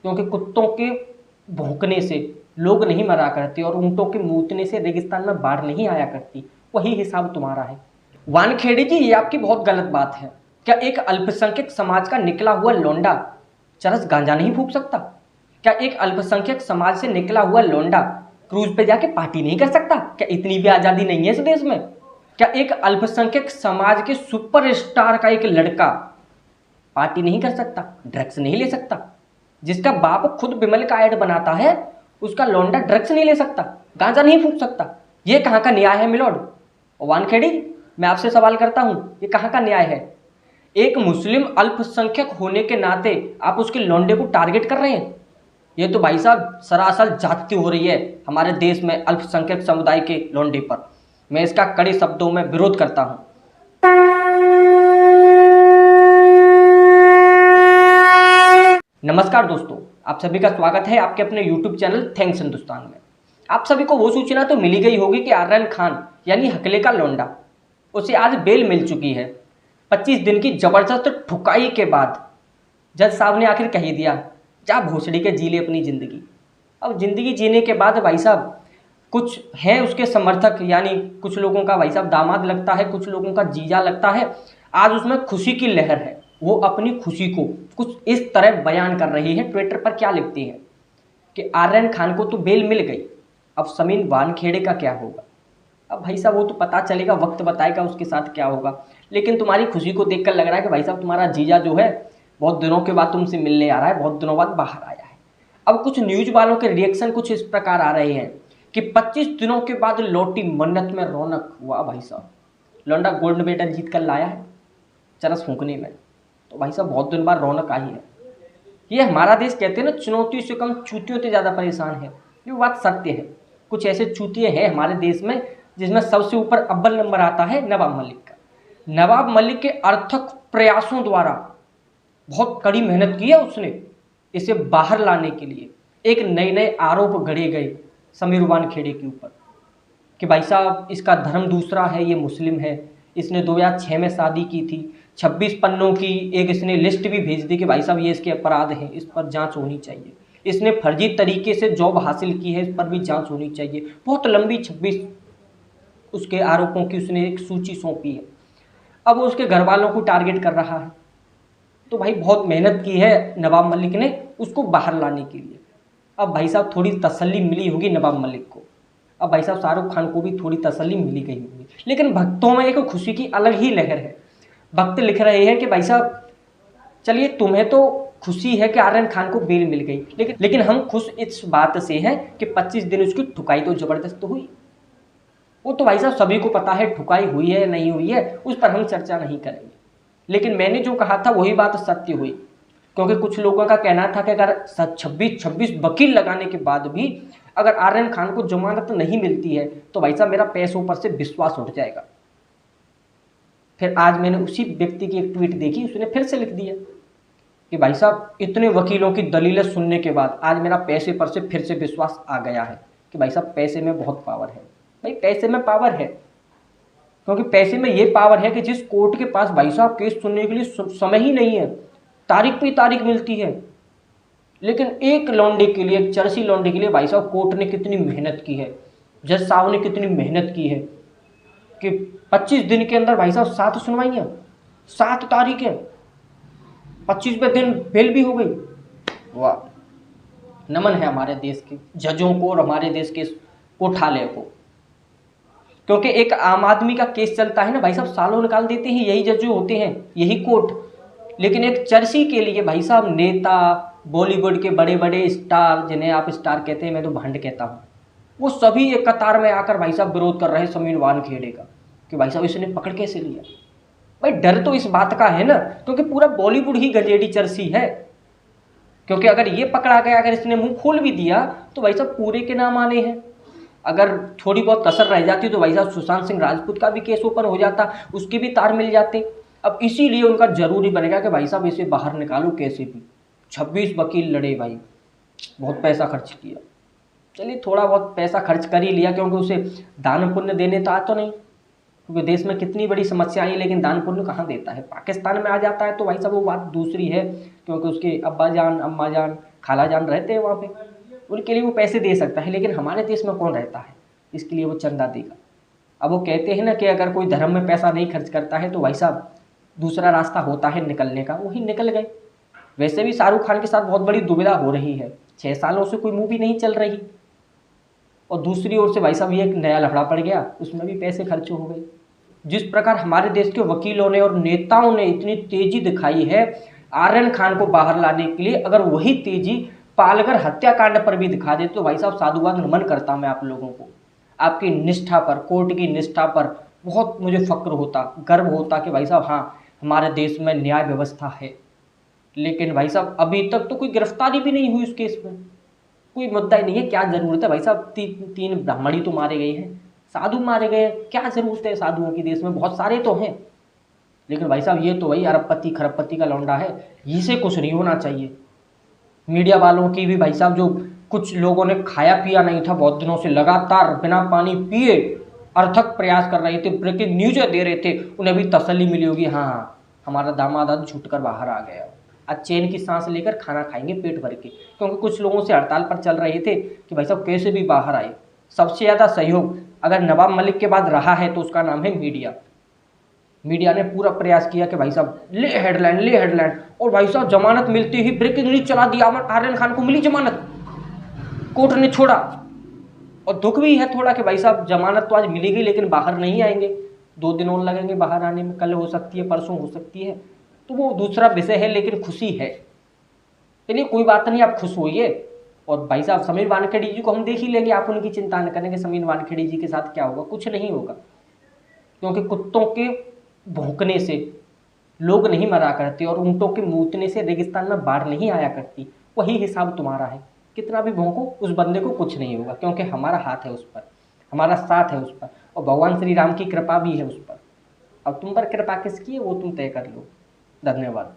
क्योंकि कुत्तों के भौंकने से लोग नहीं मरा करते और ऊँटों के मूतने से रेगिस्तान में बाढ़ नहीं आया करती। वही हिसाब तुम्हारा है। वानखेड़े जी, ये आपकी बहुत गलत बात है। क्या एक अल्पसंख्यक समाज का निकला हुआ लौंडा चरस गांजा नहीं फूंक सकता? क्या एक अल्पसंख्यक समाज से निकला हुआ लौंडा क्रूज पे जाके पार्टी नहीं कर सकता? क्या इतनी भी आजादी नहीं है इस देश में? क्या एक अल्पसंख्यक समाज के सुपरस्टार का एक लड़का पार्टी नहीं कर सकता, ड्रग्स नहीं ले सकता? जिसका बाप खुद विमल का ऐड बनाता है, उसका लौंडा ड्रग्स नहीं ले सकता, गांजा नहीं फूंक सकता? ये कहाँ का न्याय है मिलोड? वानखेड़ी, मैं आपसे सवाल करता हूं, ये कहाँ का न्याय है? एक मुस्लिम अल्पसंख्यक होने के नाते आप उसके लौंडे को टारगेट कर रहे हैं। ये तो भाई साहब सरासर जाति हो रही है हमारे देश में अल्पसंख्यक समुदाय के लौंडे पर। मैं इसका कड़े शब्दों में विरोध करता हूं। नमस्कार दोस्तों, आप सभी का स्वागत है आपके अपने YouTube चैनल थैंक्स हिंदुस्तान में। आप सभी को वो सूचना तो मिली गई होगी कि आर्यन खान यानी हकले का लौंडा, उसे आज बेल मिल चुकी है। 25 दिन की जबरदस्त ठुकाई के बाद जज साहब ने आखिर कह दिया, जा भोसड़ी के जी ले अपनी ज़िंदगी। अब ज़िंदगी जीने के बाद भाई साहब कुछ हैं उसके समर्थक, यानी कुछ लोगों का भाई साहब दामाद लगता है, कुछ लोगों का जीजा लगता है। आज उसमें खुशी की लहर है। वो अपनी खुशी को कुछ इस तरह बयान कर रही है। ट्विटर पर क्या लिखती है कि आर्यन खान को तो बेल मिल गई, अब समीन वानखेड़े का क्या होगा? अब भाई साहब वो तो पता चलेगा, वक्त बताएगा उसके साथ क्या होगा। लेकिन तुम्हारी खुशी को देखकर लग रहा है कि भाई साहब तुम्हारा जीजा जो है बहुत दिनों के बाद तुमसे मिलने आ रहा है, बहुत दिनों बाद बाहर आया है। अब कुछ न्यूज वालों के रिएक्शन कुछ इस प्रकार आ रहे हैं कि 25 दिनों के बाद लौटी मन्नत में रौनक हुआ। भाई साहब लौंडा गोल्ड मेडल जीत कर लाया है चरस फूंकने में, तो भाई साहब बहुत दिन बाद रौनक आई है। ये हमारा देश कहते हैं ना, चुनौतियों से कम चूतियों से ज़्यादा परेशान है। ये बात सत्य है। कुछ ऐसे चूतिए हैं हमारे देश में जिसमें सबसे ऊपर अव्वल नंबर आता है नवाब मलिक का। नवाब मलिक के अर्थक प्रयासों द्वारा बहुत कड़ी मेहनत की है उसने इसे बाहर लाने के लिए। एक नए नए आरोप गढ़े गए समीर वानखेड़े के ऊपर कि भाई साहब इसका धर्म दूसरा है, ये मुस्लिम है, इसने 2006 में शादी की थी, 26 पन्नों की एक इसने लिस्ट भी भेज दी कि भाई साहब ये इसके अपराध हैं, इस पर जांच होनी चाहिए। इसने फर्जी तरीके से जॉब हासिल की है, इस पर भी जांच होनी चाहिए। बहुत लंबी 26 उसके आरोपों की उसने एक सूची सौंपी है। अब वो उसके घर वालों को टारगेट कर रहा है। तो भाई बहुत मेहनत की है नवाब मलिक ने उसको बाहर लाने के लिए। अब भाई साहब थोड़ी तसल्ली मिली होगी नवाब मलिक को, अब भाई साहब शाहरुख खान को भी थोड़ी तसल्ली मिली गई होगी। लेकिन भक्तों में एक खुशी की अलग ही लहर है। भक्त लिख रहे हैं कि भाई साहब चलिए तुम्हें तो खुशी है कि आर्यन खान को बेल मिल गई, लेकिन हम खुश इस बात से हैं कि 25 दिन उसकी ठुकाई तो जबरदस्त हुई। वो तो भाई साहब सभी को पता है ठुकाई हुई है नहीं हुई है, उस पर हम चर्चा नहीं करेंगे। लेकिन मैंने जो कहा था वही बात सत्य हुई, क्योंकि कुछ लोगों का कहना था कि अगर 26 वकील लगाने के बाद भी अगर आर्यन खान को जमानत नहीं मिलती है तो भाई साहब मेरा पैसों पर से विश्वास उठ जाएगा। फिर आज मैंने उसी व्यक्ति की एक ट्वीट देखी, उसने फिर से लिख दिया कि भाई साहब इतने वकीलों की दलीलें सुनने के बाद आज मेरा पैसे पर से फिर से विश्वास आ गया है कि भाई साहब पैसे में बहुत पावर है। भाई पैसे में पावर है, क्योंकि पैसे में ये पावर है कि जिस कोर्ट के पास भाई साहब केस सुनने के लिए समय ही नहीं है, तारीख पे तारीख मिलती है। लेकिन एक लौंडे के लिए, एक चरसी लौंडे के लिए भाई साहब कोर्ट ने कितनी मेहनत की है, जज साहब ने कितनी मेहनत की है कि 25 दिन के अंदर भाई साहब 7 सुनवाइयाँ, 7 तारीखें, 25वें दिन बेल भी हो गई। वाह, नमन है हमारे देश के जजों को और हमारे देश के कोठालय को। क्योंकि एक आम आदमी का केस चलता है ना भाई साहब, सालों निकाल देते हैं यही जज जो होते हैं, यही कोर्ट। लेकिन एक चर्ची के लिए भाई साहब नेता, बॉलीवुड के बड़े बड़े स्टार, जिन्हें आप स्टार कहते हैं मैं तो भंड कहता हूँ, वो सभी एक कतार में आकर भाई साहब विरोध कर रहे हैं समीर वानखेड़े का कि भाई साहब इसने पकड़ कैसे लिया। भाई डर तो इस बात का है ना, क्योंकि पूरा बॉलीवुड ही गंजेड़ी चर्ची है। क्योंकि अगर ये पकड़ा गया, अगर इसने मुंह खोल भी दिया तो भाई साहब पूरे के नाम आने हैं। अगर थोड़ी बहुत कसर रह जाती तो भाई साहब सुशांत सिंह राजपूत का भी केस ओपन हो जाता, उसके भी तार मिल जाते। अब इसीलिए उनका जरूरी बनेगा कि भाई साहब इसे बाहर निकालो कैसे भी। 26 वकील लड़े भाई, बहुत पैसा खर्च किया। चलिए थोड़ा बहुत पैसा खर्च कर ही लिया, क्योंकि उसे दान पुण्य देने तो आता नहीं, क्योंकि देश में कितनी बड़ी समस्या आई, लेकिन दान पुण्य कहाँ देता है। पाकिस्तान में आ जाता है तो भाई साहब वो बात दूसरी है, क्योंकि उसके अब्बा जान अम्मा जान खाला जान रहते हैं वहाँ पे, उनके लिए वो पैसे दे सकता है, लेकिन हमारे देश में कौन रहता है इसके लिए वो चंदा देगा। अब वो कहते हैं ना कि अगर कोई धर्म में पैसा नहीं खर्च करता है तो भाई साहब दूसरा रास्ता होता है निकलने का, वही निकल गए। वैसे भी शाहरुख खान के साथ बहुत बड़ी दुविधा हो रही है, 6 सालों से कोई मूवी नहीं चल रही, और दूसरी ओर से भाई साहब ये एक नया लफड़ा पड़ गया, उसमें भी पैसे खर्च हो गए। जिस प्रकार हमारे देश के वकीलों ने और नेताओं ने इतनी तेजी दिखाई है आर्यन खान को बाहर लाने के लिए, अगर वही तेजी पालघर हत्याकांड पर भी दिखा दे तो भाई साहब साधुवाद नमन करता मैं आप लोगों को, आपकी निष्ठा पर, कोर्ट की निष्ठा पर बहुत मुझे फक्र होता, गर्व होता कि भाई साहब हाँ हमारे देश में न्याय व्यवस्था है। लेकिन भाई साहब अभी तक तो कोई गिरफ्तारी भी नहीं हुई उस केस में, कोई मुद्दा ही नहीं है। क्या जरूरत है भाई साहब, तीन ब्राह्मण ही तो मारे गए हैं, साधु मारे गए हैं, क्या जरूरत है साधुओं की, देश में बहुत सारे तो हैं। लेकिन भाई साहब ये तो भाई अरबपति खरबपति का लौंडा है, इसे कुछ नहीं होना चाहिए। मीडिया वालों की भी भाई साहब, जो कुछ लोगों ने खाया पिया नहीं था बहुत दिनों से, लगातार बिना पानी पिए अर्थक प्रयास कर रहे थे, ब्रेकिंग न्यूज़ें दे रहे थे, उन्हें भी तसल्ली मिली होगी, हाँ हमारा दामाद आज छूटकर बाहर आ गया, आज चैन की सांस लेकर खाना खाएंगे पेट भर के। क्योंकि कुछ लोगों से हड़ताल पर चल रहे थे कि भाई साहब कैसे भी बाहर आए। सबसे ज़्यादा सहयोग अगर नवाब मलिक के बाद रहा है तो उसका नाम है मीडिया। मीडिया ने पूरा प्रयास किया कि भाई साहब ले हेडलाइन ले हेडलाइन, और भाई साहब जमानत मिलते ही ब्रेकिंग न्यूज चला दिया, आर्यन खान को मिली जमानत, कोर्ट ने छोड़ा। और दुख भी है थोड़ा कि भाई साहब जमानत तो आज मिली गई लेकिन बाहर नहीं आएंगे, 2 दिन और लगेंगे बाहर आने में, कल हो सकती है परसों हो सकती है, तो वो दूसरा विषय है, लेकिन खुशी है। चलिए कोई बात नहीं, आप खुश होइए। और भाई साहब समीर वानखेड़े जी को हम देख ही लेंगे, आप उनकी चिंता न करेंगे। समीर वानखेड़े जी के साथ क्या होगा, कुछ नहीं होगा, क्योंकि कुत्तों के भौंकने से लोग नहीं मरा करते और ऊंटों के मूतने से रेगिस्तान में बाढ़ नहीं आया करती। वही हिसाब तुम्हारा है, कितना भी भौंको उस बंदे को कुछ नहीं होगा, क्योंकि हमारा हाथ है उस पर, हमारा साथ है उस पर, और भगवान श्री राम की कृपा भी है उस पर। अब तुम पर कृपा किसकी है वो तुम तय कर लो। धन्यवाद।